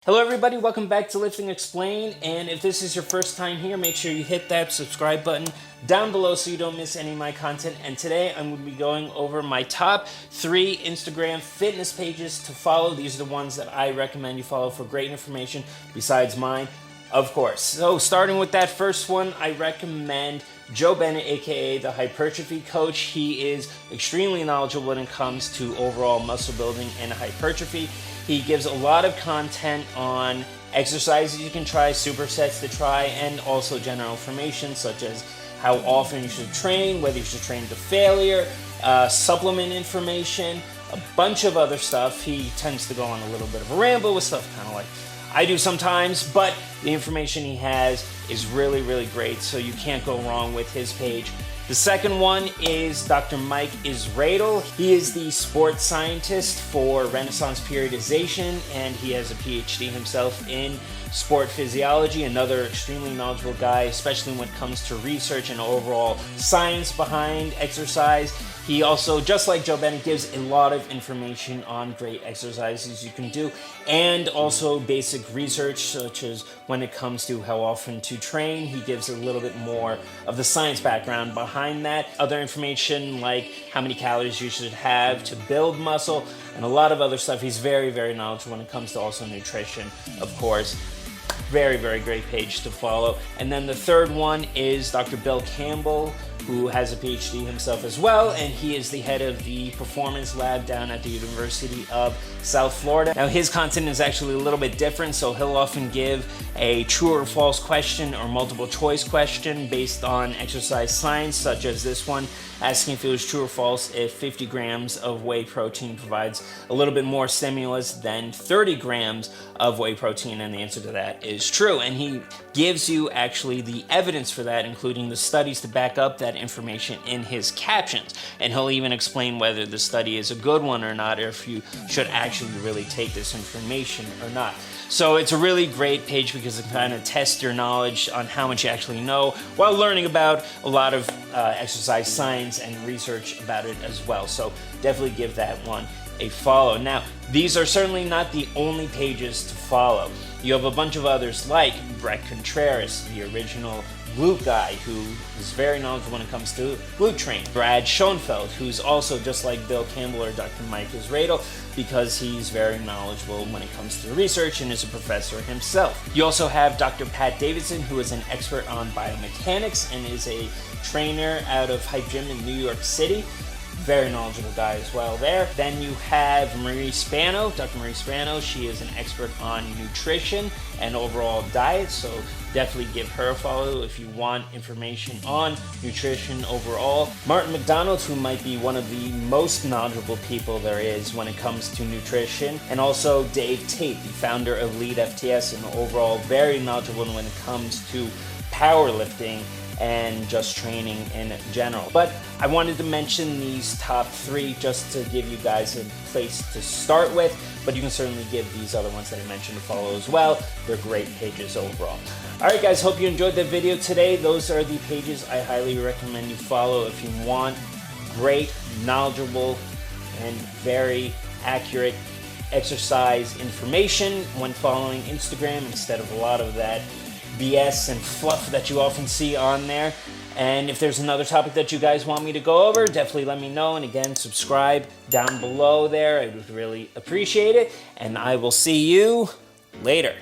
Hello everybody, welcome back to Lifting Explained, and if this is your first time here, make sure you hit that subscribe button down below so you don't miss any of my content. And today I'm going to be going over my top 3 Instagram fitness pages to follow. These are the ones that I recommend you follow for great information besides mine, of course. So starting with that first one, I recommend Joe Bennett, aka the hypertrophy coach. He is extremely knowledgeable when it comes to overall muscle building and hypertrophy. He gives a lot of content on exercises you can try, supersets to try, and also general information such as how often you should train, whether you should train to failure, supplement information, a bunch of other stuff. He tends to go on a little bit of a ramble with stuff kind of like I do sometimes, but the information he has is really, really great, so you can't go wrong with his page. The second one is Dr. Mike Radle. He is the sports scientist for Renaissance periodization, and he has a PhD himself in sport physiology. Another extremely knowledgeable guy, especially when it comes to research and overall science behind exercise. He also, just like Joe Bennett, gives a lot of information on great exercises you can do, and also basic research, such as when it comes to how often to train. He gives a little bit more of the science background behind that. Other information like how many calories you should have to build muscle, and a lot of other stuff. He's very, very knowledgeable when it comes to also nutrition, of course. Very, very great page to follow. And then the third one is Dr. Bell Campbell, who has a PhD himself as well, and he is the head of the performance lab down at the University of South Florida. Now his content is actually a little bit different, so he'll often give a true or false question or multiple choice question based on exercise science, such as this one, asking if it was true or false if 50 grams of whey protein provides a little bit more stimulus than 30 grams of whey protein, and the answer to that is true. And he gives you actually the evidence for that, including the studies to back up that information in his captions. And he'll even explain whether the study is a good one or not, or if you should actually really take this information or not. So it's a really great page because it kind of tests your knowledge on how much you actually know while learning about a lot of exercise science and research about it as well. So definitely give that one a follow. Now, these are certainly not the only pages to follow. You have a bunch of others like Brett Contreras, the original glute guy, who is very knowledgeable when it comes to glute training. Brad Schoenfeld, who's also just like Bill Campbell or Dr. Mike Radle, because he's very knowledgeable when it comes to research and is a professor himself. You also have Dr. Pat Davidson, who is an expert on biomechanics and is a trainer out of Hype Gym in New York City. Very knowledgeable guy as well there. Then you have Marie Spano, Dr. Marie Spano. She is an expert on nutrition and overall diet, so definitely give her a follow if you want information on nutrition overall. Martin McDonald, who might be one of the most knowledgeable people there is when it comes to nutrition. And also Dave Tate, the founder of Lead FTS, and overall very knowledgeable when it comes to powerlifting and just training in general. But I wanted to mention these top 3 just to give you guys a place to start with, but you can certainly give these other ones that I mentioned a follow as well. They're great pages overall. Alright guys, hope you enjoyed the video today. Those are the pages I highly recommend you follow if you want great, knowledgeable, and very accurate exercise information when following Instagram instead of a lot of that BS and fluff that you often see on there. And if there's another topic that you guys want me to go over, definitely let me know. And again, subscribe down below there. I would really appreciate it. And I will see you later.